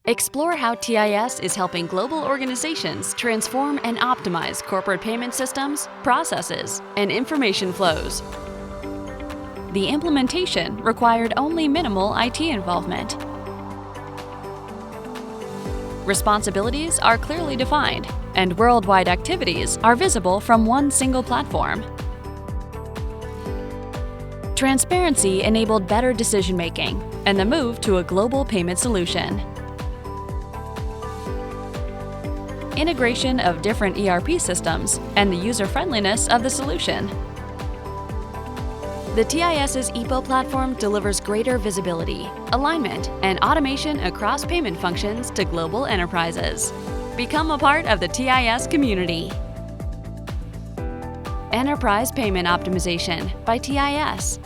Explore how TIS is helping global organizations transform and optimize corporate payment systems, processes, and information flows. The implementation required only minimal IT involvement. Responsibilities are clearly defined, and worldwide activities are visible from one single platform. Transparency enabled better decision-making and the move to a global payment solution. Integration of different ERP systems and the user-friendliness of the solution. The TIS's EPO platform delivers greater visibility, alignment, and automation across payment functions to global enterprises. Become a part of the TIS community. Enterprise Payment Optimization by TIS.